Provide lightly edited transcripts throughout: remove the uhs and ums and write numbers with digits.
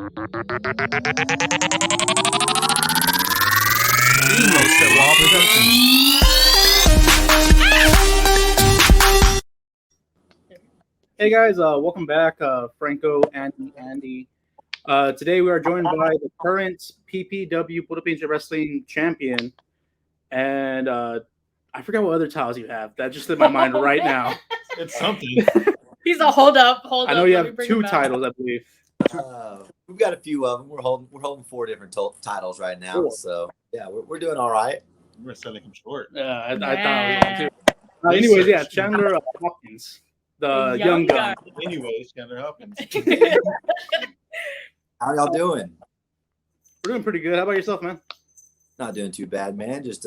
Hey guys, welcome back, Franco, Andy. Today we are joined by the current PPW Philippines Wrestling Champion, and I forgot what other titles you have. That just slipped my mind right now. It's something. He's a hold up. I know you have two titles, I believe. We've got a few of them. We're holding four different titles right now. Cool. So yeah, we're doing all right. We're selling him short. I thought I was going to. Anyways, yeah, Chandler Hopkins, the young guy. Anyways, Chandler Hopkins. How y'all doing? We're doing pretty good. How about yourself, man? Not doing too bad, man. Just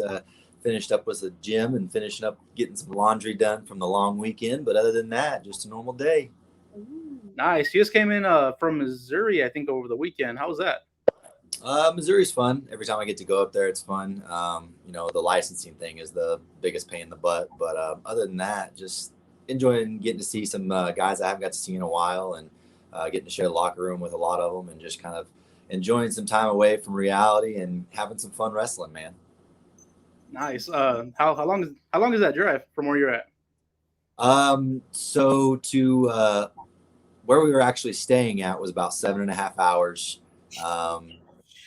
finished up with the gym and finishing up getting some laundry done from the long weekend. But other than that, just a normal day. Nice. You just came in from Missouri, I think, over the weekend. How was that? Missouri's fun. Every time I get to go up there, it's fun. The licensing thing is the biggest pain in the butt. But other than that, just enjoying getting to see some guys I haven't got to see in a while and getting to share the locker room with a lot of them and just kind of enjoying some time away from reality and having some fun wrestling, man. Nice. How long is that drive from where you're at? So to where we were actually staying at was about 7.5 hours.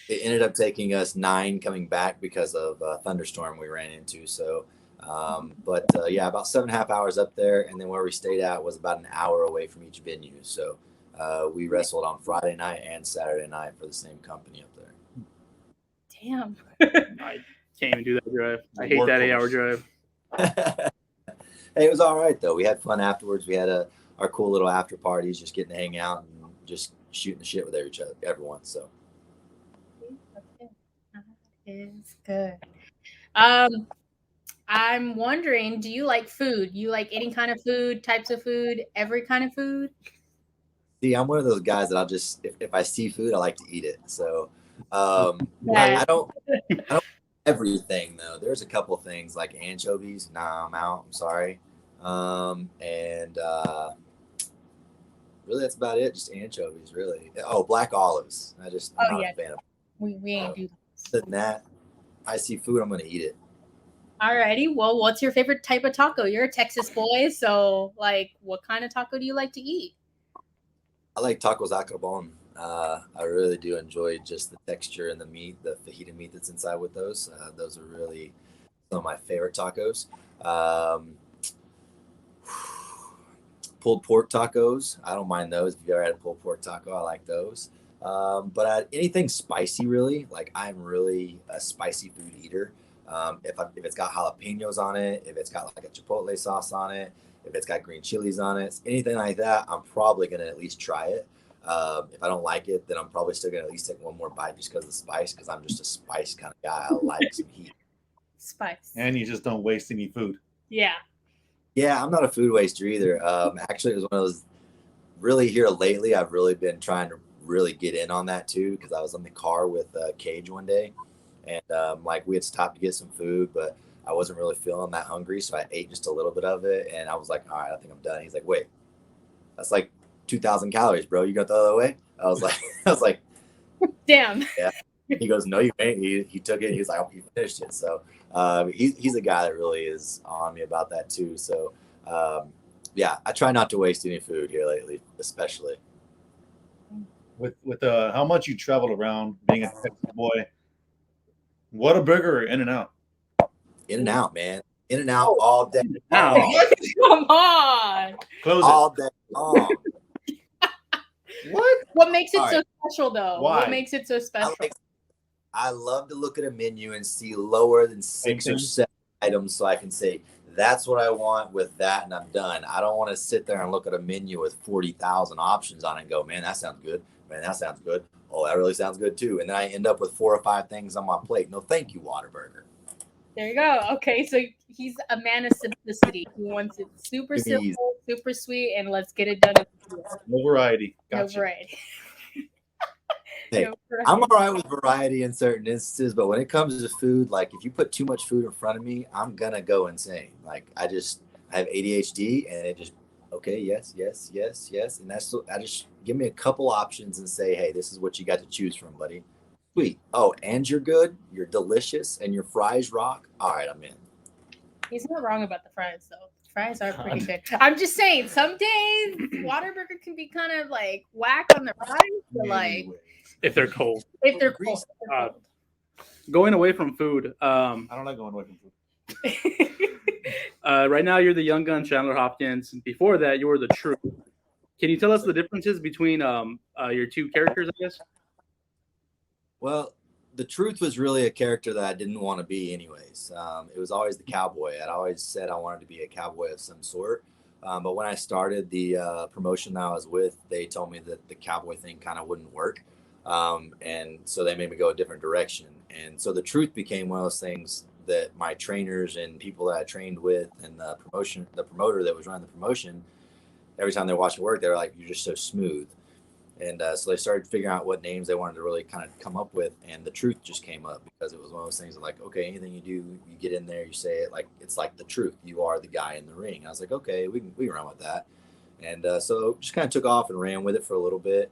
It ended up taking us 9 coming back because of a thunderstorm we ran into. So, about 7.5 hours up there. And then where we stayed at was about an hour away from each venue. So we wrestled on Friday night and Saturday night for the same company up there. Damn. I can't even do that drive. I hate that 8-hour drive. Hey, it was all right, though. We had fun afterwards. We had our cool little after parties, just getting to hang out and just shooting the shit with everyone. So that is good. I'm wondering, do you like food? You like any kind of food, types of food, every kind of food? See, I'm one of those guys that I'll just if I see food, I like to eat it. So I don't everything though. There's a couple of things like anchovies. Nah, I'm out. I'm sorry. Really that's about it. Just anchovies, really. Oh, black olives. I'm not a fan of. We ain't do that. Other than that, I see food, I'm gonna eat it. Alrighty. Well, what's your favorite type of taco? You're a Texas boy, so what kind of taco do you like to eat? I like tacos al carbon. I really do enjoy just the texture and the meat, the fajita meat that's inside with those. Those are really some of my favorite tacos. Pulled pork tacos, I don't mind those. If you've ever had a pulled pork taco, I like those. But anything spicy, really, I'm really a spicy food eater. If it's got jalapenos on it, if it's got a chipotle sauce on it, if it's got green chilies on it, anything like that, I'm probably going to at least try it. If I don't like it, then I'm probably still going to at least take one more bite just because of the spice, because I'm just a spice kind of guy. I like some heat. Spice. And you just don't waste any food. Yeah. Yeah, I'm not a food waster either. Actually, it was one of those really here lately. I've really been trying to really get in on that too, because I was in the car with Cage one day, and we had stopped to get some food, but I wasn't really feeling that hungry, so I ate just a little bit of it, and I was like, all right, I think I'm done. He's like, wait, that's 2,000 calories, bro. You got the other way? I was like, damn. Yeah. He goes, no, you ain't. He took it. He's like, oh, he finished it. So he's a guy that really is on me about that too. So I try not to waste any food here lately, especially. With how much you traveled around being a Texas boy, what a burger In-N-Out. In-N-Out, man. In-N-Out all day. Come on. Close all day long. What makes it so special, though? Why? What makes it so special? I love to look at a menu and see lower than 6 or 7 items so I can say, that's what I want with that, and I'm done. I don't want to sit there and look at a menu with 40,000 options on it and go, man, that sounds good. Man, that sounds good. Oh, that really sounds good, too. And then I end up with 4 or 5 things on my plate. No, thank you, Whataburger. There you go. Okay, so he's a man of simplicity. He wants it super simple, super sweet, and let's get it done. No variety. Gotcha. No variety. Hey, I'm all right with variety in certain instances, but when it comes to food, if you put too much food in front of me, I'm gonna go insane. I have ADHD, and it just Okay, yes, yes, yes, yes. And I just give me a couple options and say, hey, this is what you got to choose from, buddy. Sweet. Oh, and you're good, you're delicious, and your fries rock. All right, I'm in. He's not wrong about the fries, though. The fries are pretty good. I'm just saying, some days Whataburger can be kind of like whack on the fries, but like If they're cold. if they're cold. If they're cold. Going away from food. I don't like going away from food. Right now, you're the young gun Chandler Hopkins. Before that, you were the Truth. Can you tell us the differences between your two characters, I guess? Well, the Truth was really a character that I didn't want to be, anyways. It was always the cowboy. I'd always said I wanted to be a cowboy of some sort. But when I started the promotion that I was with, they told me that the cowboy thing kind of wouldn't work. And so they made me go a different direction. And so the Truth became one of those things that my trainers and people that I trained with and the promoter that was running the promotion, every time they watched me work, they were like, you're just so smooth. And so they started figuring out what names they wanted to really kind of come up with. And the Truth just came up because it was one of those things that, like, okay, anything you do, you get in there, you say it like, it's like the truth. You are the guy in the ring. And I was like, okay, we can run with that. And so just kind of took off and ran with it for a little bit.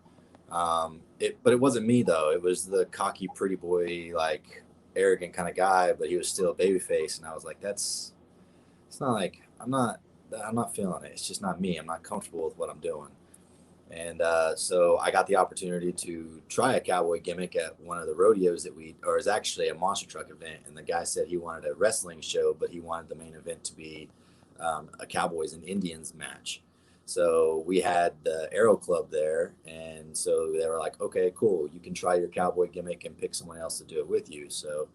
But it wasn't me, though. It was the cocky, pretty boy, like arrogant kind of guy, but he was still a baby face. And I was like, it's not like, I'm not feeling it. It's just not me. I'm not comfortable with what I'm doing. And so I got the opportunity to try a cowboy gimmick at one of the rodeos it was actually a monster truck event. And the guy said he wanted a wrestling show, but he wanted the main event to be a Cowboys and Indians match. So we had the Aero Club there. And so they were like, okay, cool. You can try your cowboy gimmick and pick someone else to do it with you. So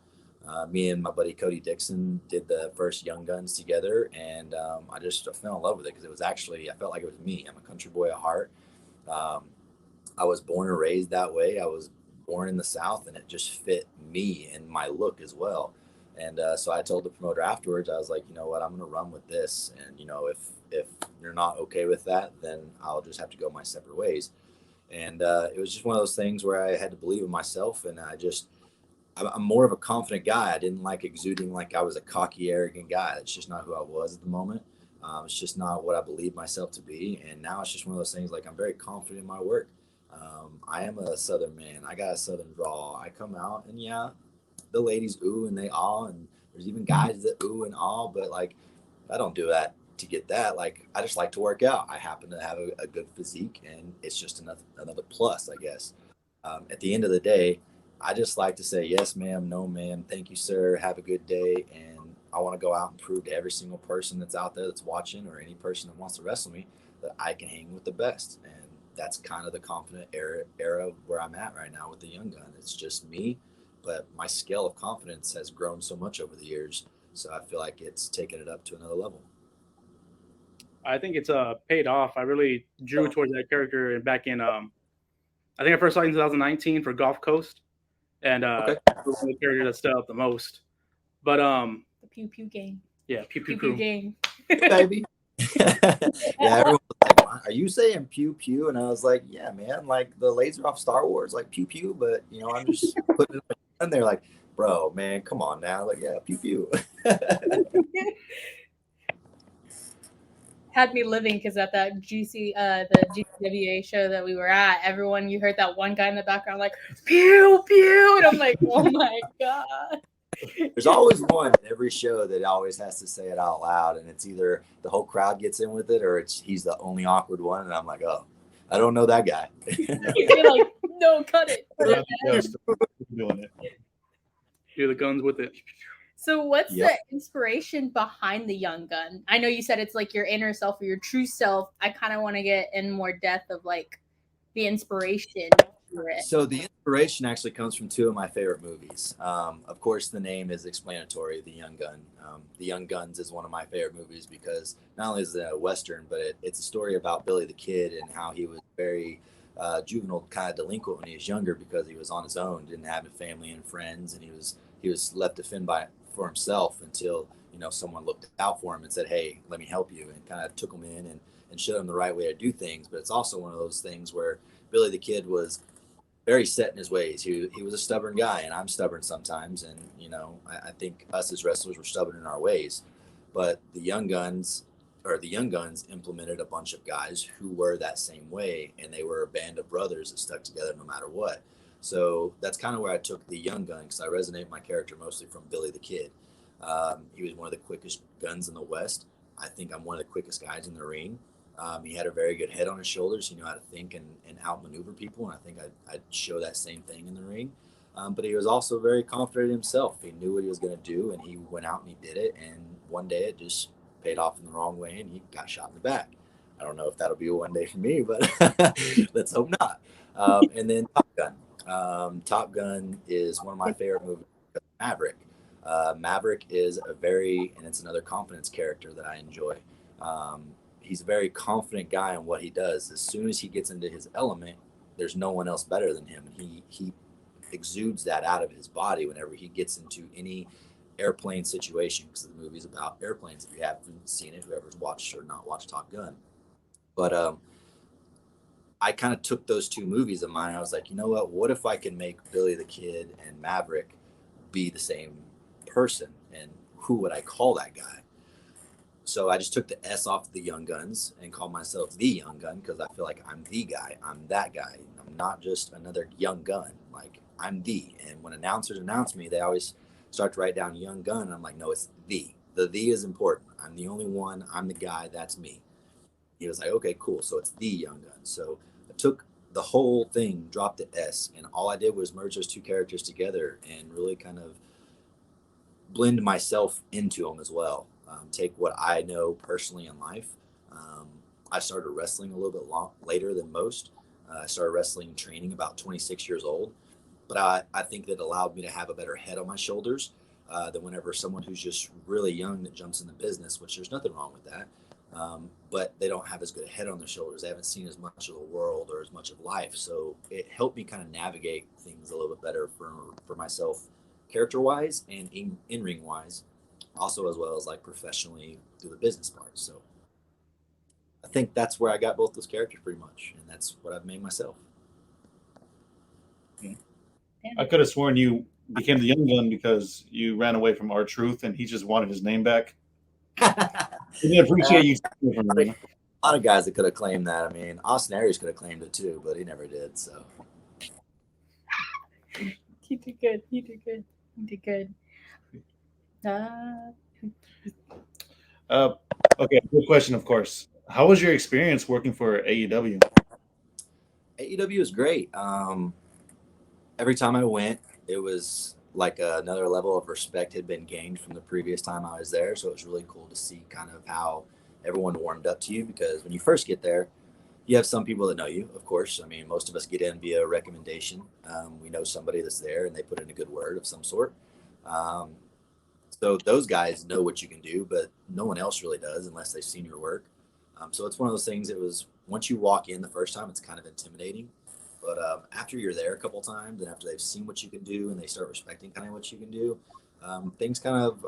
me and my buddy Cody Dixon did the first Young Guns together. And I fell in love with it because I felt like it was me. I'm a country boy at heart. I was born and raised that way. I was born in the South, and it just fit me and my look as well. And so I told the promoter afterwards, I was like, you know what, I'm going to run with this. And, you know, if you're not okay with that, then I'll just have to go my separate ways. And it was just one of those things where I had to believe in myself. And I'm more of a confident guy. I didn't like exuding like I was a cocky, arrogant guy. That's just not who I was at the moment. It's just not what I believe myself to be. And now it's just one of those things, like, I'm very confident in my work. I am a Southern man. I got a Southern drawl. I come out and yeah, the ladies ooh and they awe, and there's even guys that ooh and awe, but like, I don't do that to get that. Like, I just like to work out. I happen to have a good physique, and it's just another plus, I guess. At the end of the day, I just like to say, yes, ma'am, no, ma'am, thank you, sir, have a good day. And I want to go out and prove to every single person that's out there that's watching, or any person that wants to wrestle me, that I can hang with the best. And that's kind of the confident era where I'm at right now with the Young Gun. It's just me, but my scale of confidence has grown so much over the years. So I feel like it's taken it up to another level. I think it's paid off. I really drew towards that character back in I think I first saw it in 2019 for Gulf Coast, and Okay. it was the character that stood out the most. But The pew pew game. yeah, pew pew Pew pew pew. game. Baby. Yeah, everyone was like, are you saying pew pew? And I was like, yeah, man, like the laser off Star Wars, like pew pew, but you know, I'm just putting it in there like, bro, man, come on now. Like, yeah, pew pew. Had me living because at that the GCWA show that we were at, everyone, you heard that one guy in the background like pew pew, and I'm like, oh my god. There's always one in every show that always has to say it out loud, and it's either the whole crowd gets in with it, or he's the only awkward one, and I'm like, oh, I don't know that guy. You're like, no, cut it. Doing it. Do the guns with it. So what's Yep. the inspiration behind the Young Gun? I know you said it's like your inner self or your true self. I kind of want to get in more depth of like the inspiration for it. So the inspiration actually comes from two of my favorite movies. Of course, the name is explanatory, The Young Gun. The Young Guns is one of my favorite movies because not only is it a Western, but it's a story about Billy the Kid and how he was very juvenile, kind of delinquent when he was younger because he was on his own, didn't have a family and friends, and he was left to fend for himself until, you know, someone looked out for him and said, hey, let me help you, and kind of took him in and showed him the right way to do things. But it's also one of those things where Billy the Kid was very set in his ways. He was a stubborn guy, and I'm stubborn sometimes. And, you know, I think us as wrestlers were stubborn in our ways. But the Young Guns or the Young Guns implemented a bunch of guys who were that same way, and they were a band of brothers that stuck together no matter what. So that's kind of where I took the Young Gun, because I resonate my character mostly from Billy the Kid. He was one of the quickest guns in the West. I think I'm one of the quickest guys in the ring. He had a very good head on his shoulders. He knew how to think and outmaneuver people, and I think I'd show that same thing in the ring. But he was also very confident in himself. He knew what he was going to do, and he went out and he did it. And one day it just paid off in the wrong way, and he got shot in the back. I don't know if that'll be one day for me, but let's hope not. And then Top Gun. Top Gun is one of my favorite movies. Maverick. Maverick is and it's another confidence character that I enjoy. He's a very confident guy in what he does. As soon as he gets into his element, there's no one else better than him. And he exudes that out of his body whenever he gets into any airplane situation, because the movie's about airplanes. If you haven't seen it, whoever's watched or not watched Top Gun. But I kind of took those two movies of mine. I was like, you know what if I can make Billy the Kid and Maverick be the same person, and who would I call that guy? So I just took the S off the Young Guns and called myself the Young Gun, because I feel like I'm the guy. I'm that guy. I'm not just another young gun. Like, I'm the. And when announcers announce me, they always start to write down Young Gun. And I'm like, no, it's the. The is important. I'm the only one. I'm the guy. That's me. He was like, okay, cool. So it's the Young Gun. So I took the whole thing, dropped the S, and all I did was merge those two characters together and really kind of blend myself into them as well. Take what I know personally in life. I started wrestling a little bit later than most. I started wrestling training about 26 years old, but I think that allowed me to have a better head on my shoulders than whenever someone who's just really young that jumps in the business, which there's nothing wrong with that. But they don't have as good a head on their shoulders. They haven't seen as much of the world or as much of life. So it helped me kind of navigate things a little bit better for myself, character-wise and in-ring wise, also as well as like professionally through the business part. So I think that's where I got both those characters pretty much, and that's what I've made myself. I could have sworn you became the Young Gun because you ran away from R-Truth and he just wanted his name back. I appreciate you taking it from him. A lot of guys that could have claimed that. I mean, Austin Aries could have claimed it too, but he never did. So He did good. He did good. He did good. Okay, good question, of course. How was your experience working for AEW? AEW is great. Every time I went, it was like another level of respect had been gained from the previous time I was there. So it was really cool to see kind of how everyone warmed up to you, because when you first get there, you have some people that know you, of course. I mean, most of us get in via recommendation. We know somebody that's there and they put in a good word of some sort. So those guys know what you can do, but no one else really does unless they've seen your work. So it's one of those things. It was, once you walk in the first time, it's kind of intimidating. But after you're there a couple times and after they've seen what you can do and they start respecting kind of what you can do, things kind of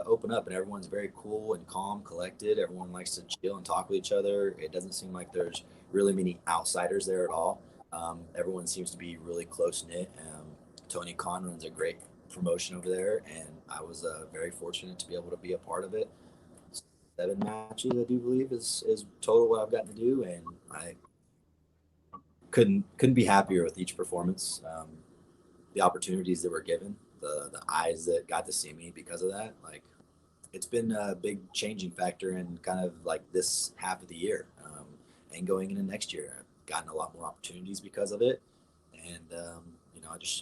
open up and everyone's very cool and calm, collected. Everyone likes to chill and talk with each other. It doesn't seem like there's really many outsiders there at all. Everyone seems to be really close-knit. Tony Khan runs a great promotion over there, and I was very fortunate to be able to be a part of it. 7 matches, I do believe, is total what I've gotten to do, and I couldn't be happier with each performance. The opportunities that were given, the eyes that got to see me because of that, like, it's been a big changing factor in kind of like this half of the year, and going into next year. I've gotten a lot more opportunities because of it, and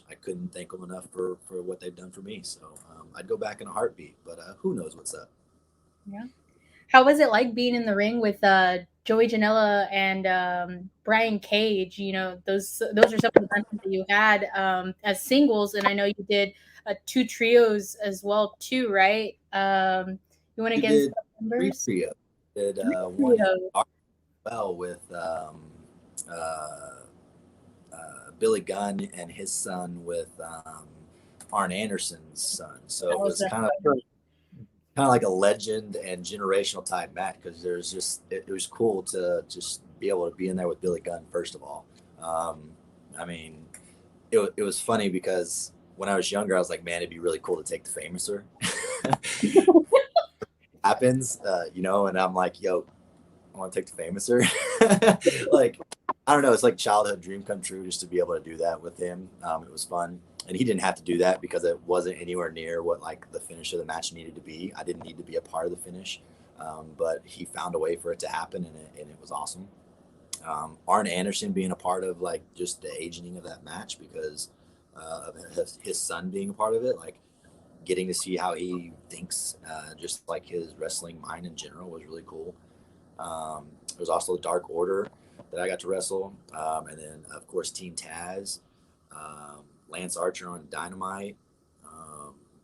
I couldn't thank them enough for what they've done for me. So I'd go back in a heartbeat, but who knows what's up. Yeah. How was it like being in the ring with Joey Janela and Brian Cage? You know, those are some of the matches that you had as singles, and I know you did 2 trios as well too, right? You went against members. 3 trio. Did one well with Billy Gunn and his son with Arn Anderson's son. So it was kind of like a legend and generational type match, because there's just it was cool to just be able to be in there with Billy Gunn first of all. I mean, it was funny because when I was younger, I was like, man, it'd be really cool to take the Famouser. happens, you know, and I'm like, yo, I want to take the Famouser. Like, I don't know. It's like childhood dream come true just to be able to do that with him. It was fun. And he didn't have to do that because it wasn't anywhere near what like the finish of the match needed to be. I didn't need to be a part of the finish. But he found a way for it to happen, and it was awesome. Arn Anderson being a part of like just the aging of that match because of his son being a part of it, like getting to see how he thinks, just like his wrestling mind in general was really cool. There was also the Dark Order that I got to wrestle, and then of course Team Taz, Lance Archer on Dynamite,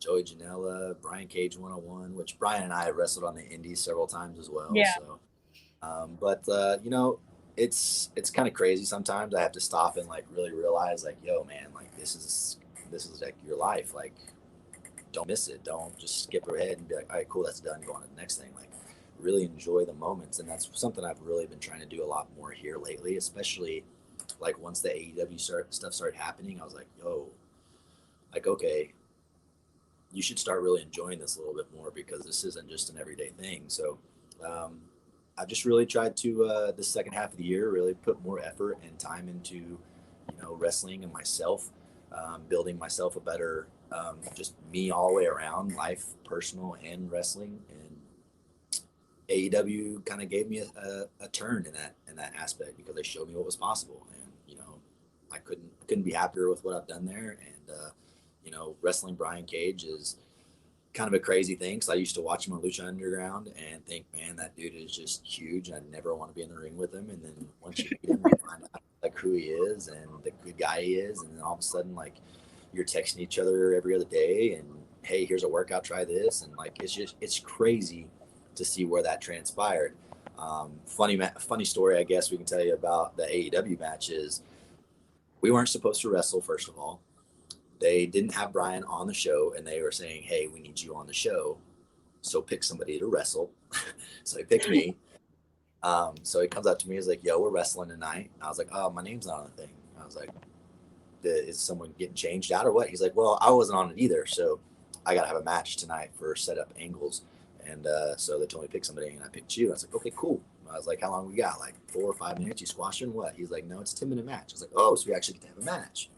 Joey Janela, Brian Cage 101, which Brian and I have wrestled on the Indies several times as well. Yeah. So, but you know, it's kind of crazy sometimes. I have to stop and like really realize, like, yo, man, like this is like your life. Like, don't miss it. Don't just skip ahead and be like, all right, cool, that's done. Go on to the next thing. Like, really enjoy the moments, and that's something I've really been trying to do a lot more here lately, especially like once the AEW stuff started happening. I was like, yo, like, okay, you should start really enjoying this a little bit more because this isn't just an everyday thing. So I've just really tried to the second half of the year really put more effort and time into, you know, wrestling and myself, building myself a better, just me all the way around, life, personal, and wrestling. And AEW kind of gave me a turn in that aspect because they showed me what was possible, and you know, I couldn't be happier with what I've done there. And you know, wrestling Brian Cage is kind of a crazy thing because I used to watch him on Lucha Underground and think, man, that dude is just huge, and I never want to be in the ring with him. And then once you meet him, you find out like who he is and the good guy he is, and then all of a sudden, like, you're texting each other every other day, and hey, here's a workout, try this, and like it's crazy to see where that transpired. Funny story, I guess we can tell you about the AEW match is we weren't supposed to wrestle. First of all, they didn't have Brian on the show, and they were saying, hey, we need you on the show, so pick somebody to wrestle. So he picked me. So he comes up to me, he's like, yo, we're wrestling tonight. I was like, oh, my name's not on the thing. I was like, is someone getting changed out or what? He's like, well, I wasn't on it either, so I gotta have a match tonight for setup angles. And so they told me to pick somebody, and I picked you. I was like, okay, cool. I was like, how long we got? Like 4 or 5 minutes? You squashing what? He's like, no, it's a 10-minute match. I was like, oh, so we actually get to have a match.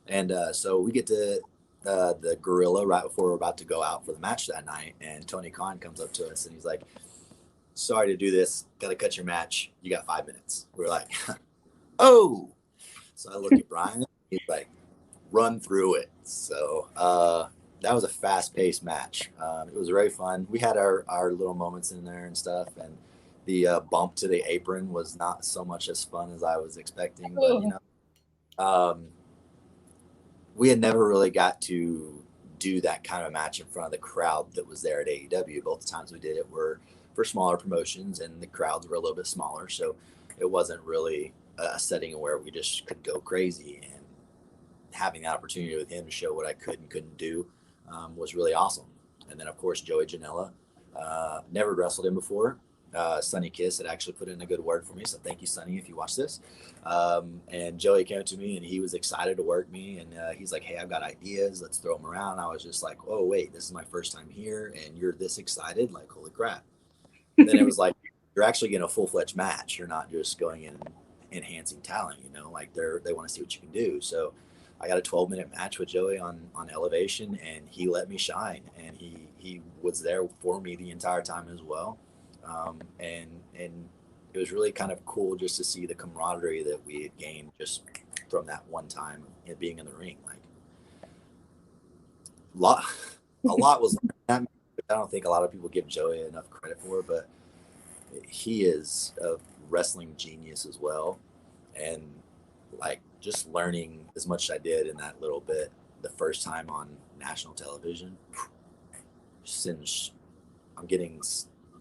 And so we get to the Gorilla right before we're about to go out for the match that night. And Tony Khan comes up to us and he's like, sorry to do this. Got to cut your match. You got 5 minutes. We're like, oh. So I look at Brian. He's like, run through it. So that was a fast-paced match. It was very fun. We had our little moments in there and stuff. And the bump to the apron was not so much as fun as I was expecting. But, you know, we had never really got to do that kind of match in front of the crowd that was there at AEW. Both times we did it were for smaller promotions, and the crowds were a little bit smaller. So it wasn't really a setting where we just could go crazy. And having the opportunity with him to show what I could and couldn't do was really awesome. And then, of course, Joey Janela. Never wrestled him before. Sonny Kiss had actually put in a good word for me, so thank you, Sonny, if you watch this. And Joey came to me, and he was excited to work me, and he's like, hey, I've got ideas, let's throw them around. I was just like, oh, wait, this is my first time here, and you're this excited? Like, holy crap. And then it was like, you're actually getting a full-fledged match. You're not just going in and enhancing talent, you know, like they want to see what you can do. So I got a 12-minute match with Joey on Elevation, and he let me shine, and he was there for me the entire time as well. And it was really kind of cool just to see the camaraderie that we had gained just from that one time being in the ring. Like a lot was I don't think a lot of people give Joey enough credit for, but he is a wrestling genius as well. And like just learning as much as I did in that little bit the first time on national television, since I'm getting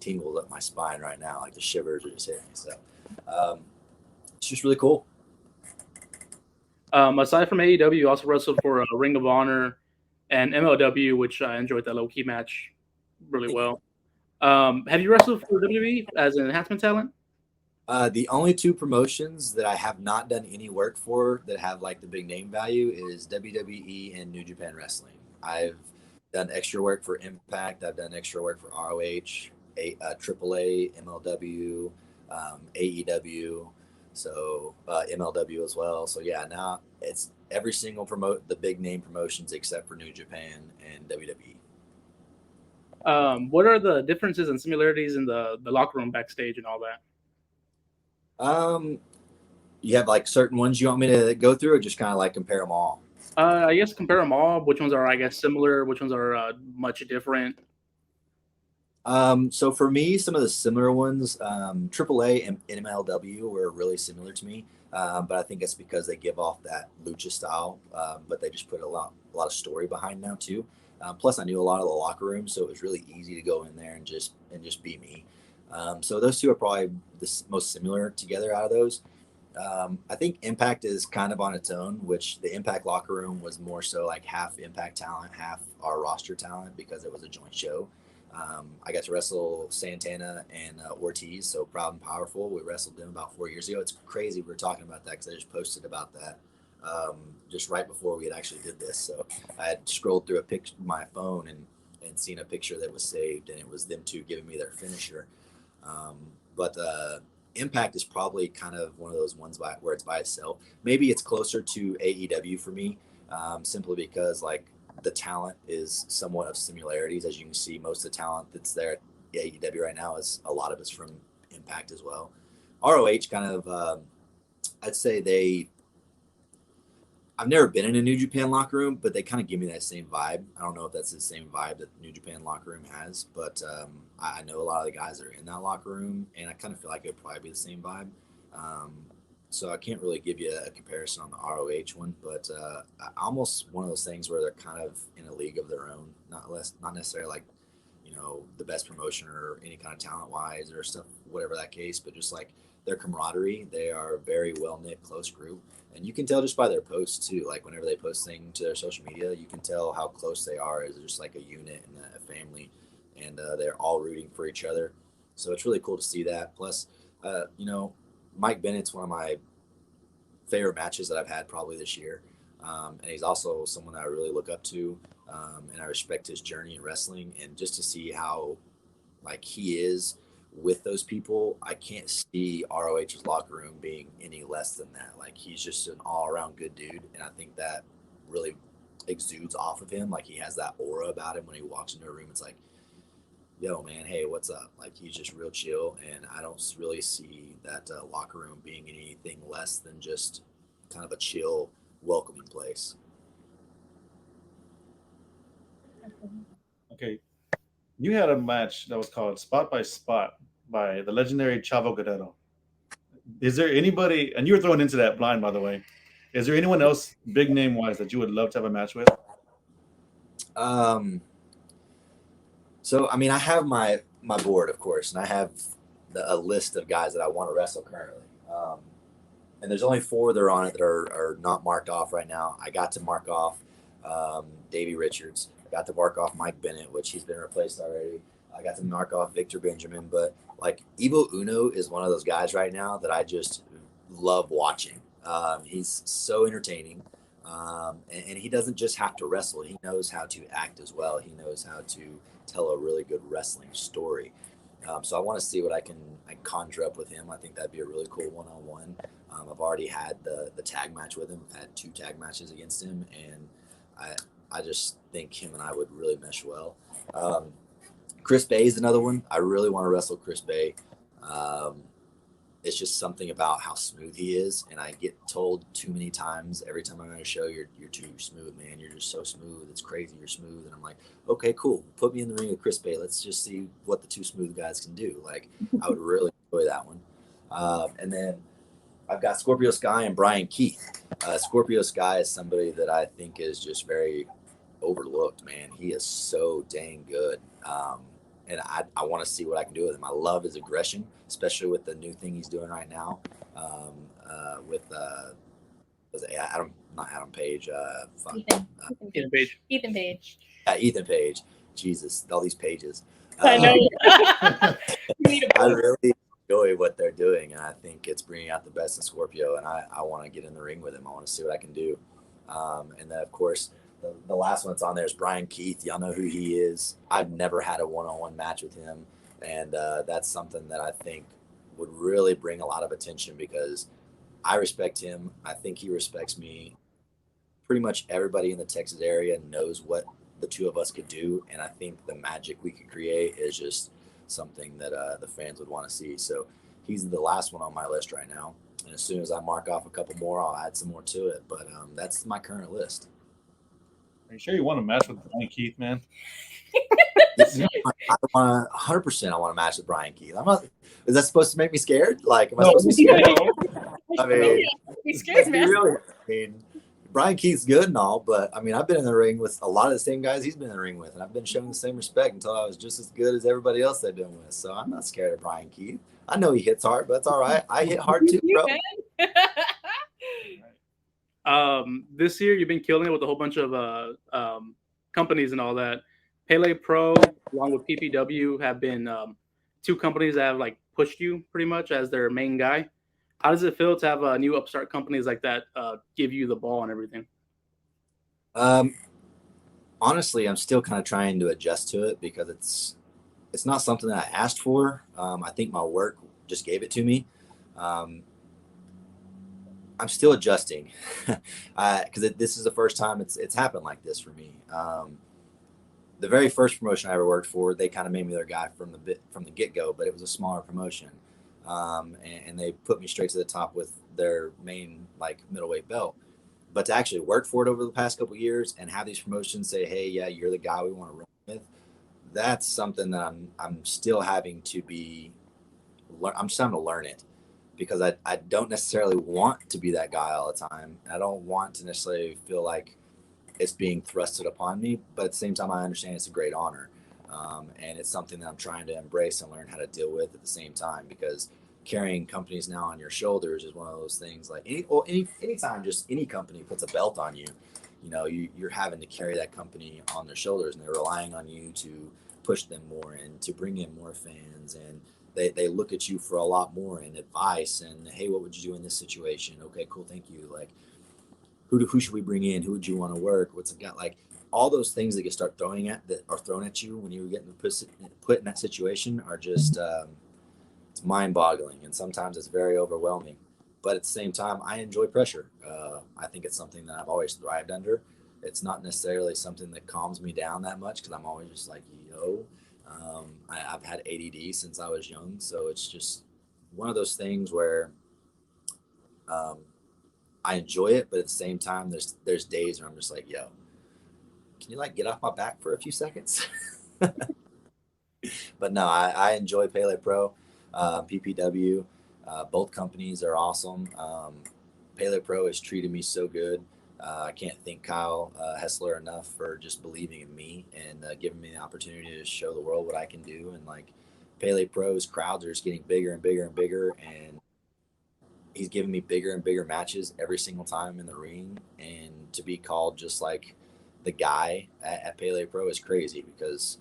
tingles up my spine right now, like the shivers are just hitting me. So it's just really cool. Aside from AEW, you also wrestled for Ring of Honor and MLW, which I enjoyed that low-key match really well. Have you wrestled for WWE as an enhancement talent? The only 2 promotions that I have not done any work for that have like the big name value is WWE and New Japan Wrestling. I've done extra work for Impact. I've done extra work for ROH, AAA, MLW, AEW, so MLW as well. So yeah, now it's every single the big name promotions except for New Japan and WWE. What are the differences and similarities in the locker room backstage and all that? You have like certain ones you want me to go through, or just kind of like compare them all? I guess compare them all. Which ones are, I guess, similar? Which ones are much different? So for me, some of the similar ones, AAA and MLW were really similar to me. But I think it's because they give off that lucha style, but they just put a lot of story behind now too. Plus, I knew a lot of the locker room, so it was really easy to go in there and just be me. So those two are probably the most similar together out of those. I think Impact is kind of on its own, which the Impact locker room was more so like half Impact talent, half our roster talent because it was a joint show. I got to wrestle Santana and Ortiz, so Proud and Powerful. We wrestled them about 4 years ago. It's crazy we were talking about that because I just posted about that just right before we had actually did this. So I had scrolled through my phone and seen a picture that was saved, and it was them two giving me their finisher. But Impact is probably kind of one of those ones where it's by itself. Maybe it's closer to AEW for me, simply because like the talent is somewhat of similarities. As you can see, most of the talent that's there at AEW right now is a lot of it's from Impact as well. ROH kind of, I'd say I've never been in a New Japan locker room, but they kind of give me that same vibe. I don't know if that's the same vibe that New Japan locker room has, but I know a lot of the guys that are in that locker room, and I kind of feel like it would probably be the same vibe. So I can't really give you a comparison on the ROH one, but almost one of those things where they're kind of in a league of their own, not necessarily like, the best promotion or any kind of talent wise or stuff, whatever that case, but just like their camaraderie. They are a very well knit, close group. And you can tell just by their posts too. Like whenever they post things to their social media, you can tell how close they are as just like a unit and a family, and they're all rooting for each other. So it's really cool to see that. Plus, Mike Bennett's one of my favorite matches that I've had probably this year. And he's also someone that I really look up to, and I respect his journey in wrestling. And just to see how like he is with those people, I can't see ROH's locker room being any less than that. Like he's just an all-around good dude, and I think that really exudes off of him. Like he has that aura about him when he walks into a room. It's like, yo man, hey, what's up? Like he's just real chill, and I don't really see that locker room being anything less than just kind of a chill, welcoming place. Okay, you had a match that was called Spot by Spot by the legendary Chavo Guerrero. Is there anybody, and you were thrown into that blind, by the way, is there anyone else big name wise that you would love to have a match with? So I mean, I have my board, of course, and I have a list of guys that I want to wrestle currently. And there's only 4 that are on it that are not marked off right now. I got to mark off Davey Richards. I got to mark off Mike Bennett, which he's been replaced already. I got to mark off Victor Benjamin. But like Evil Uno is one of those guys right now that I just love watching. He's so entertaining. And he doesn't just have to wrestle. He knows how to act as well. He knows how to tell a really good wrestling story. So I want to see what I can conjure up with him. I think that'd be a really cool one-on-one. I've already had the tag match with him. I've had 2 tag matches against him, and I just think him and I would really mesh well. Chris Bay is another one. I really want to wrestle Chris Bay. It's just something about how smooth he is, and I get told too many times every time I'm on a show, you're too smooth, man. You're just so smooth. It's crazy. You're smooth, and I'm like, okay, cool. Put me in the ring with Chris Bay. Let's just see what the 2 smooth guys can do. Like, I would really enjoy that one. And then I've got Scorpio Sky and Brian Keith. Scorpio Sky is somebody that I think is just very overlooked, man. He is so dang good. And I want to see what I can do with him. I love his aggression, especially with the new thing he's doing right now. With was it not Adam Page? Ethan Page. Ethan Page. Ethan Page. Jesus, all these pages. I know. I really enjoy what they're doing, and I think it's bringing out the best in Scorpio. And I want to get in the ring with him. I want to see what I can do. And then, of course, the last one that's on there is Brian Keith. Y'all know who he is. I've never had a one-on-one match with him, and that's something that I think would really bring a lot of attention because I respect him. I think he respects me. Pretty much everybody in the Texas area knows what the two of us could do, and I think the magic we could create is just something that the fans would want to see. So he's the last one on my list right now, and as soon as I mark off a couple more, I'll add some more to it. But that's my current list. Are you sure you want to match with Brian Keith, man? I want 100%. I want to match with Brian Keith. I'm not. Is that supposed to make me scared? Like, am I No, supposed to be scared? no. I mean, He scares me. really, I mean, Brian Keith's good and all, but I mean, I've been in the ring with a lot of the same guys he's been in the ring with, and I've been showing the same respect until I was just as good as everybody else they've been with. So I'm not scared of Brian Keith. I know he hits hard, but that's all right. I hit hard too, bro. This year you've been killing it with a whole bunch of companies and all that. Pele Pro, along with PPW, have been two companies that have like pushed you pretty much as their main guy. How does it feel to have new upstart companies like that give you the ball and everything? Honestly, I'm still kind of trying to adjust to it because it's not something that I asked for. I think my work just gave it to me. I'm still adjusting because this is the first time it's happened like this for me. The very first promotion I ever worked for, they kind of made me their guy from the get-go, but it was a smaller promotion. And they put me straight to the top with their main like middleweight belt. But to actually work for it over the past couple of years and have these promotions say, "Hey, yeah, you're the guy we want to run with," that's something that I'm still having to be. I'm just having to learn it because I don't necessarily want to be that guy all the time. I don't want to necessarily feel like it's being thrusted upon me, but at the same time, I understand it's a great honor. And it's something that I'm trying to embrace and learn how to deal with at the same time, because carrying companies now on your shoulders is one of those things. Like anytime just any company puts a belt on you, you're having to carry that company on their shoulders, and they're relying on you to push them more and to bring in more fans. And they look at you for a lot more and advice and, hey, what would you do in this situation? Okay, cool. Thank you. Like, who should we bring in? Who would you want to work? What's it got? Like, all those things that you start thrown at you when you're getting put in that situation are just it's mind-boggling, and sometimes it's very overwhelming. But at the same time, I enjoy pressure. I think it's something that I've always thrived under. It's not necessarily something that calms me down that much because I'm always just like, yo. I've had ADD since I was young, so it's just one of those things where I enjoy it, but at the same time, there's days where I'm just like, yo, can you like get off my back for a few seconds? But no, I enjoy Pele Pro, PPW. Both companies are awesome. Pele Pro has treated me so good. I can't thank Kyle Hessler enough for just believing in me and giving me the opportunity to show the world what I can do. And like Pele Pro's crowds are just getting bigger and bigger and bigger, and he's giving me bigger and bigger matches every single time in the ring. And to be called just like the guy at Pele Pro is crazy, because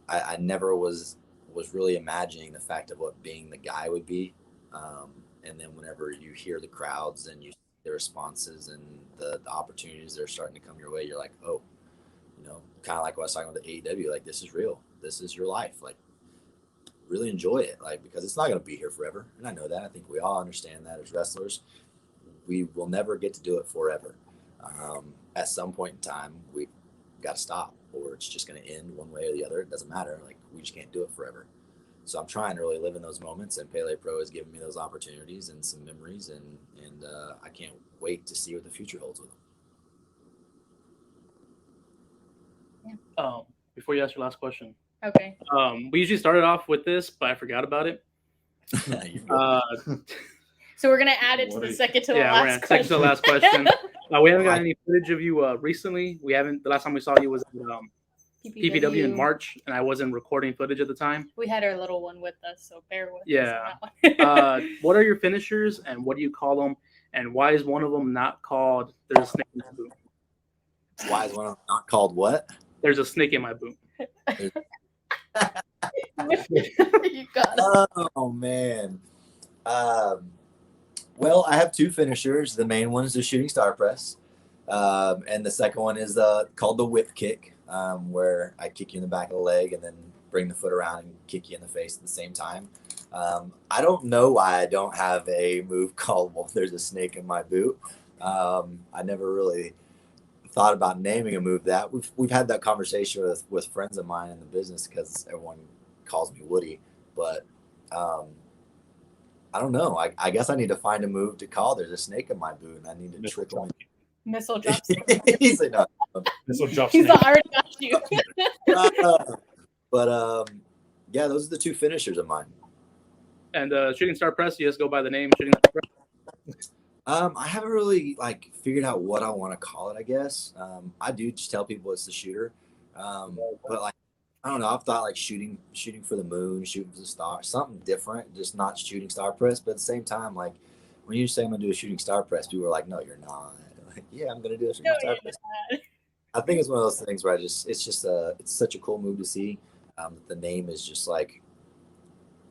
I never was really imagining the fact of what being the guy would be. And then whenever you hear the crowds and you see the responses and the opportunities that are starting to come your way, you're like, oh, kind of like what I was talking about the AEW, like, this is real. This is your life. Like, really enjoy it, like, because it's not going to be here forever. And I know that. I think we all understand that as wrestlers. We will never get to do it forever. At some point in time, we got to stop, or it's just going to end one way or the other. It doesn't matter. Like, we just can't do it forever. So I'm trying to really live in those moments, and Pele Pro has given me those opportunities and some memories, and I can't wait to see what the future holds with them. Yeah. Before you ask your last question, Okay. we usually started off with this, but I forgot about it. So we're gonna add it to the second to the Yeah, we're last gonna question. second to the last question. We haven't got any footage of you recently. We haven't. The last time we saw you was at PPW in March, and I wasn't recording footage at the time. We had our little one with us, so bear with us Yeah. on that one. What are your finishers, and what do you call them? And why is one of them not called "There's a snake in my boot"? Why is one of them not called what? There's a snake in my boot. You got it. Oh man. Well, I have two finishers. The main one is the shooting star press. And the second one is called the whip kick, where I kick you in the back of the leg and then bring the foot around and kick you in the face at the same time. I don't know why I don't have a move called "Well, there's a snake in my boot." I never really thought about naming a move that. We've had that conversation with friends of mine in the business because everyone calls me Woody, but I don't know. I guess I need to find a move to call "There's a snake in my boot," and I need to trick him. Missile drop. This will drop He's snake. already got you. But yeah, those are the two finishers of mine. And shooting star press, you just go by the name shooting star press. I haven't really figured out what I want to call it. I guess I do just tell people it's the shooter, but I don't know. I've thought shooting for the moon, shooting for the star, something different, just not shooting star press. But at the same time, when you say I'm gonna do a shooting star press, people are like, "No, you're not." Yeah, I'm gonna do a shooting star press. I think it's one of those things where it's such a cool move to see. The name is just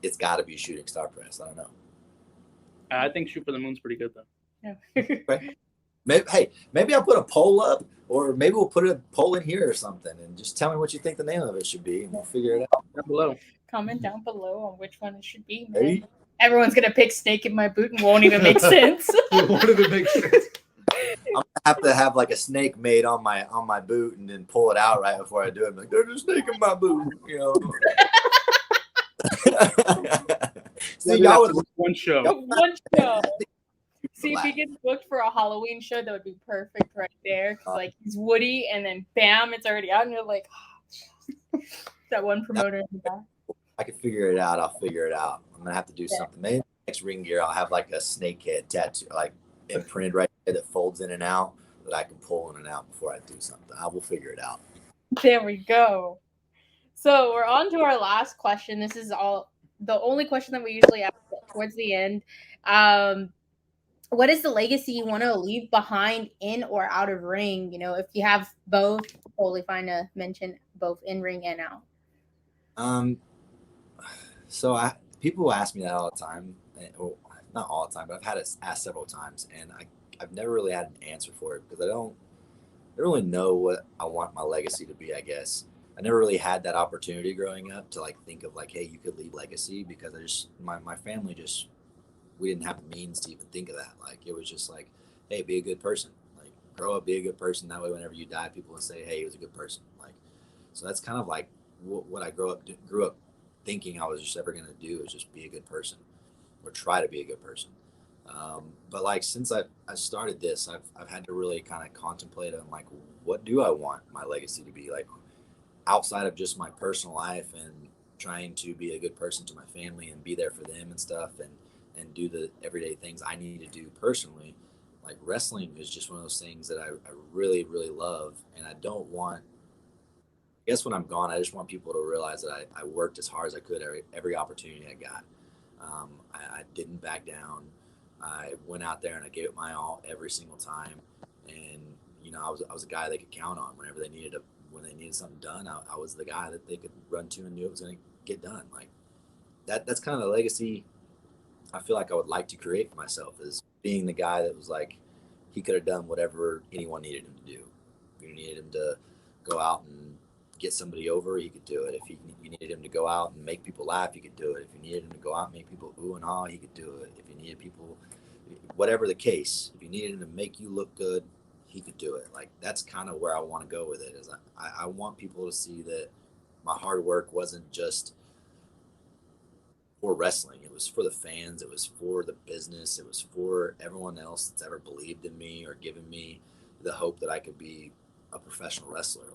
it's got to be shooting star press. I don't know. I think shoot for the moon's pretty good though. Yeah. Maybe I'll put a poll up, or maybe we'll put a poll in here or something, and just tell me what you think the name of it should be, and we'll figure it out down below. Comment down below on which one it should be. Man. Hey. Everyone's gonna pick snake in my boot and won't even make sense. It won't even make sense. I'm gonna have to have a snake made on my boot and then pull it out right before I do it. There's a snake in my boot, See, y'all would one show. One show. See if he gets booked for a Halloween show, that would be perfect right there. Cause he's Woody, and then bam, it's already out, and you're like, oh, that one promoter in the back. I can figure it out. I'll figure it out. I'm gonna have to do something. Maybe next ring gear, I'll have a snake head tattoo, imprinted right there that folds in and out, that I can pull in and out before I do something. I will figure it out. There we go. So we're on to our last question. This is the only question that we usually ask towards the end. What is the legacy you want to leave behind in or out of ring? If you have both, totally fine to mention both in ring and out. So people ask me that all the time. Well, not all the time, but I've had it asked several times, and I've never really had an answer for it because I don't really know what I want my legacy to be. I guess I never really had that opportunity growing up to think of hey, you could leave legacy, because my family we didn't have the means to even think of that. It was just hey, be a good person. Grow up, be a good person. That way, whenever you die, people will say, hey, he was a good person. So that's kind of what I grew up thinking I was just ever going to do, is just be a good person, or try to be a good person. But since I started this, I've had to really kind of contemplate on what do I want my legacy to be, outside of just my personal life, and trying to be a good person to my family and be there for them and stuff, and do the everyday things I need to do personally. Wrestling is just one of those things that I really, really love, and I don't want, I guess when I'm gone, I just want people to realize that I worked as hard as I could every opportunity I got. I didn't back down. I went out there and I gave it my all every single time, and I was a guy they could count on whenever when they needed something done. I was the guy that they could run to and knew it was going to get done. That's kind of the legacy I feel I would like to create for myself, is being the guy that was he could have done whatever anyone needed him to do. If you needed him to go out and get somebody over, he could do it. If you needed him to go out and make people laugh, he could do it. If you needed him to go out and make people ooh and ah, he could do it. If you needed people, whatever the case, if you needed him to make you look good, he could do it. That's kind of where I want to go with it, is I want people to see that my hard work wasn't just for wrestling. It was for the fans. It was for the business. It was for everyone else that's ever believed in me or given me the hope that I could be a professional wrestler.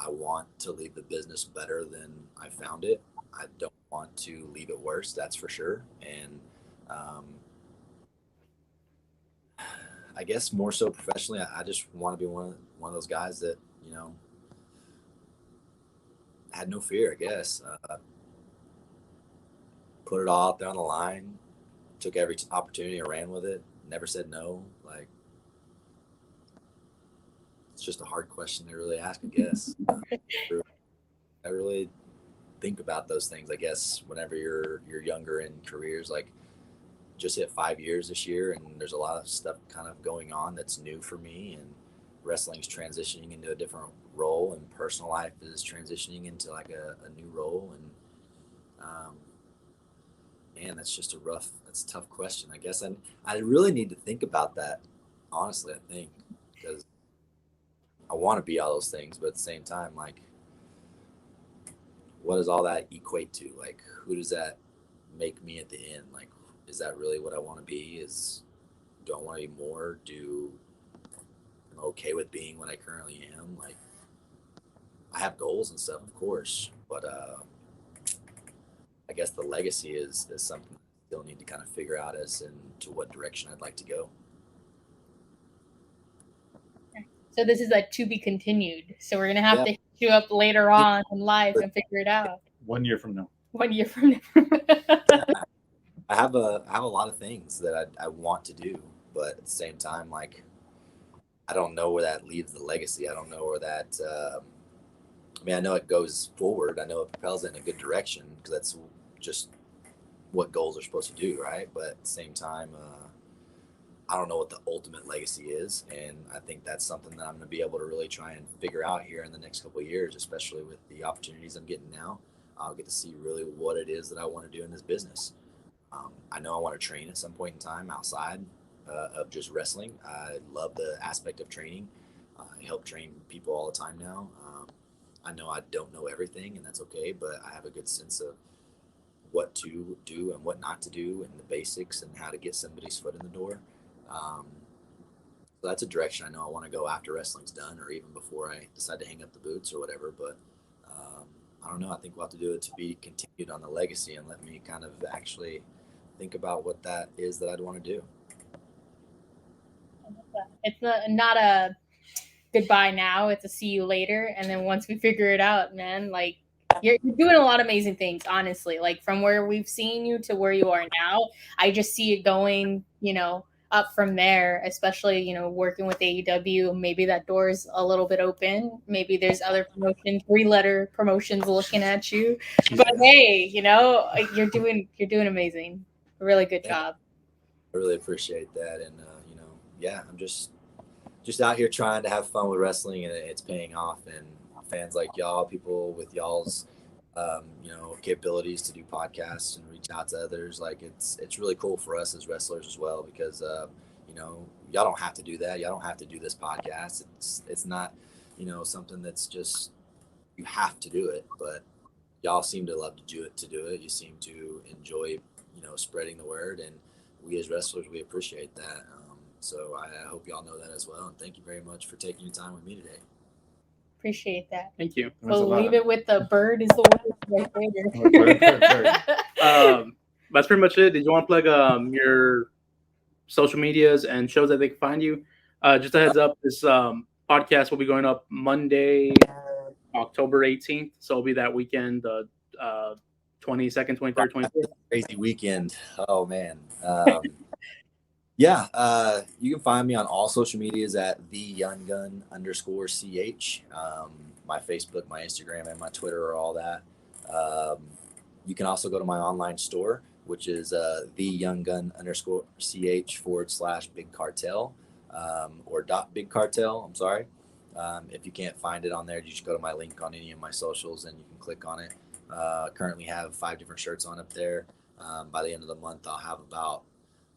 I want to leave the business better than I found it. I don't want to leave it worse, that's for sure. And I guess more so professionally, I just want to be one of those guys that, had no fear, I guess. Put it all out there on the line, took every opportunity and ran with it, never said no. It's just a hard question to really ask, I guess. I really think about those things, I guess, whenever you're younger in careers. Just hit 5 years this year, and there's a lot of stuff kind of going on that's new for me, and wrestling's transitioning into a different role, and personal life is transitioning into like a new role. And man, that's just that's a tough question, I guess. And I really need to think about that, honestly, I think, because I want to be all those things, but at the same time, like, what does all that equate to? Like, who does that make me at the end? Like, is that really what I want to be? Do I want to be more? I'm okay with being what I currently am? Like, I have goals and stuff, of course, but I guess the legacy is something I still need to kind of figure out as to what direction I'd like to go. So this is a to be continued. So we're gonna have to hit you up later on in life and figure it out. 1 year from now. 1 year from now. I have a lot of things that I want to do, but at the same time, like, I don't know where that leaves the legacy. I don't know where that. I mean, I know it goes forward. I know it propels it in a good direction because that's just what goals are supposed to do, right? But at the same time, I don't know what the ultimate legacy is, and I think that's something that I'm going to be able to really try and figure out here in the next couple of years, especially with the opportunities I'm getting now. I'll get to see really what it is that I want to do in this business. I know I want to train at some point in time outside of just wrestling. I love the aspect of training. I help train people all the time now. I know I don't know everything, and that's okay, but I have a good sense of what to do and what not to do, and the basics, and how to get somebody's foot in the door. So that's a direction I know I want to go after wrestling's done, or even before I decide to hang up the boots or whatever. But I don't know. I think we'll have to do it to be continued on the legacy, and let me kind of actually think about what that is that I'd want to do. It's not a goodbye now. It's a see you later. And then once we figure it out, man, like, you're doing a lot of amazing things, honestly. Like, from where we've seen you to where you are now, I just see it going, up from there, especially, working with AEW. Maybe that door's a little bit open. Maybe there's other promotions, 3-letter promotions looking at you. But hey, you're doing amazing. Really good job. I really appreciate that. And, yeah, I'm just out here trying to have fun with wrestling, and it's paying off. And fans like y'all, people with y'all's, capabilities to do podcasts and reach out to others, like, it's really cool for us as wrestlers as well, because, y'all don't have to do that. Y'all don't have to do this podcast. It's not, something that's just, you have to do it, but y'all seem to love to do it. You seem to enjoy, spreading the word, and we as wrestlers, we appreciate that. So I hope y'all know that as well. And thank you very much for taking your time with me today. Appreciate that. Thank you. We'll leave it with the bird is the word right there. That's pretty much it. Did you want to plug your social medias and shows that they can find you? Just a heads up, this podcast will be going up Monday, October 18th. So it'll be that weekend, 22nd, 23rd, 24th. Crazy weekend. Oh, man. Yeah, you can find me on all social medias at @theyounggun_ch. My Facebook, my Instagram, and my Twitter are all that. You can also go to my online store, which is @theyounggun_ch/Big Cartel, or .Big Cartel. I'm sorry. If you can't find it on there, you just go to my link on any of my socials and you can click on it. Currently have 5 different shirts on up there. By the end of the month, I'll have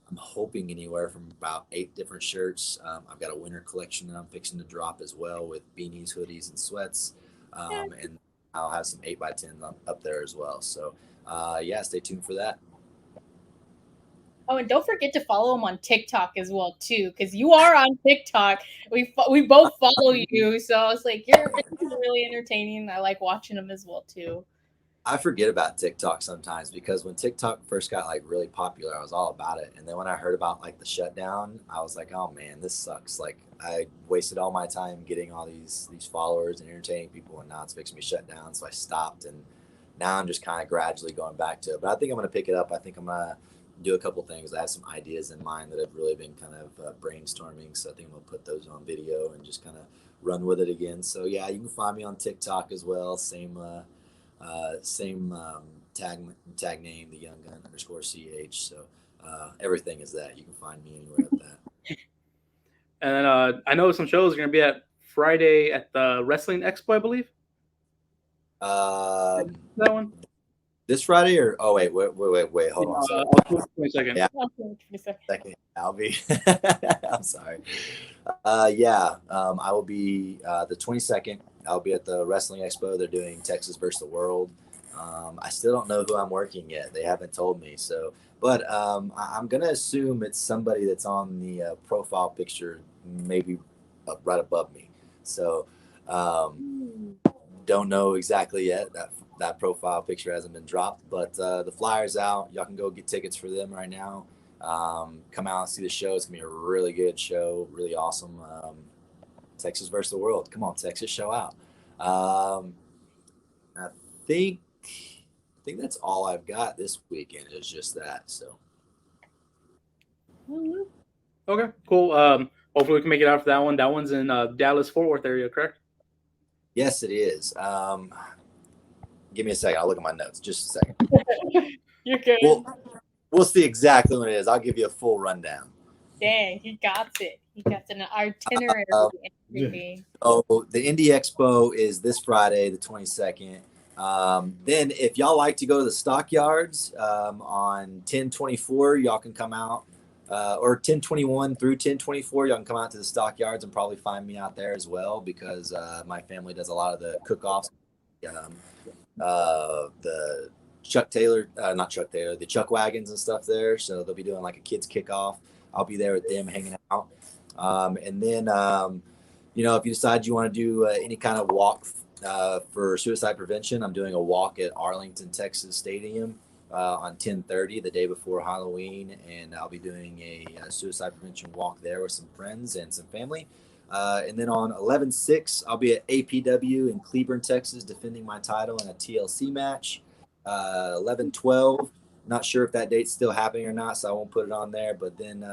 I'm hoping anywhere from about 8 different shirts. I've got a winter collection that I'm fixing to drop as well, with beanies, hoodies, and sweats. And I'll have some 8x10 up there as well. So, yeah, stay tuned for that. Oh, and don't forget to follow him on TikTok as well, too, because you are on TikTok. We both follow you, so I was like, you're really entertaining. I like watching him as well, too. I forget about TikTok sometimes, because when TikTok first got like really popular, I was all about it. And then when I heard about like the shutdown, I was like, oh man, this sucks. Like, I wasted all my time getting all these followers and entertaining people, and now it's fixing me shut down. So I stopped, and now I'm just kind of gradually going back to it. But I think I'm going to pick it up. I think I'm going to do a couple things. I have some ideas in mind that I've really been kind of brainstorming. So I think I'm going to put those on video and just kind of run with it again. So yeah, you can find me on TikTok as well. Same tag name, theyounggun_ch. So everything is that. You can find me anywhere with that. And then I know some shows are going to be at Friday at the Wrestling Expo, I believe. That one? This Friday or wait, hold on a second. October 22nd. Yeah. Okay, Second, I'll be. I'm sorry. I will be the 22nd. I'll be at the Wrestling Expo. They're doing Texas versus the World. I still don't know who I'm working yet. They haven't told me. So, but I'm gonna assume it's somebody that's on the profile picture, maybe right above me. So, don't know exactly yet. That profile picture hasn't been dropped, but the flyer's out. Y'all can go get tickets for them right now. Come out and see the show. It's gonna be a really good show, really awesome. Texas versus the World. Come on, Texas, show out. I think that's all I've got this weekend. Is just that. So. Okay, cool. Hopefully we can make it out for that one. That one's in Dallas Fort Worth area, correct? Yes, it is. Give me a second. I'll look at my notes. Just a second. You're good. We'll see exactly what it is. I'll give you a full rundown. Dang, he got it. He got an itinerary and everything. Oh, the Indie Expo is this Friday, the 22nd. Then if y'all like to go to the stockyards on 1024, y'all can come out. Or 1021 through 1024, y'all can come out to the stockyards and probably find me out there as well because my family does a lot of the cook-offs. The the Chuck Wagons and stuff there. So they'll be doing like a kids kickoff. I'll be there with them hanging out. And then, if you decide you want to do any kind of walk for suicide prevention, I'm doing a walk at Arlington, Texas Stadium on 10/30, the day before Halloween. And I'll be doing a suicide prevention walk there with some friends and some family. And then on 11/6, I'll be at APW in Cleburne, Texas, defending my title in a TLC match. 11/12, not sure if that date's still happening or not, so I won't put it on there. But then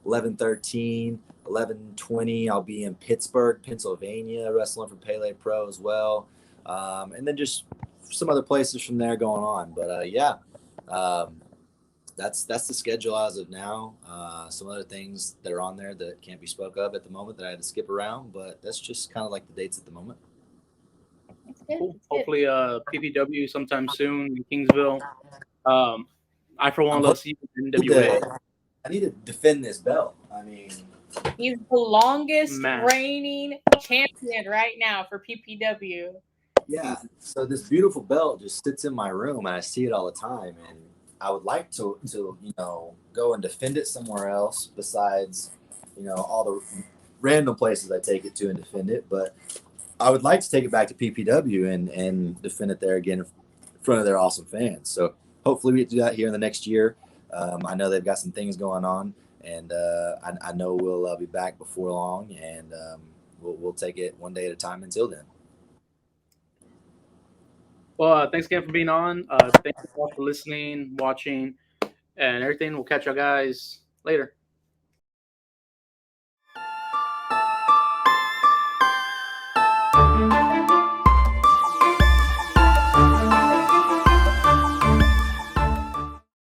11/13, 11/20, I'll be in Pittsburgh, Pennsylvania, wrestling for Pele Pro as well. And then just some other places from there going on. But that's the schedule as of now. Some other things that are on there that can't be spoke of at the moment that I had to skip around, but that's just kind of like the dates at the moment. Cool. Hopefully PPW sometime soon in Kingsville. I for one love to see NWA. I need to defend this belt. I mean, he's the longest reigning champion right now for PPW. Yeah. So this beautiful belt just sits in my room and I see it all the time, and I would like to go and defend it somewhere else besides, all the random places I take it to and defend it. But I would like to take it back to PPW and defend it there again in front of their awesome fans. So hopefully we get to do that here in the next year. I know they've got some things going on, and I know we'll be back before long, and we'll take it one day at a time until then. Well, thanks again for being on. Thank you all for listening, watching, and everything. We'll catch you guys later.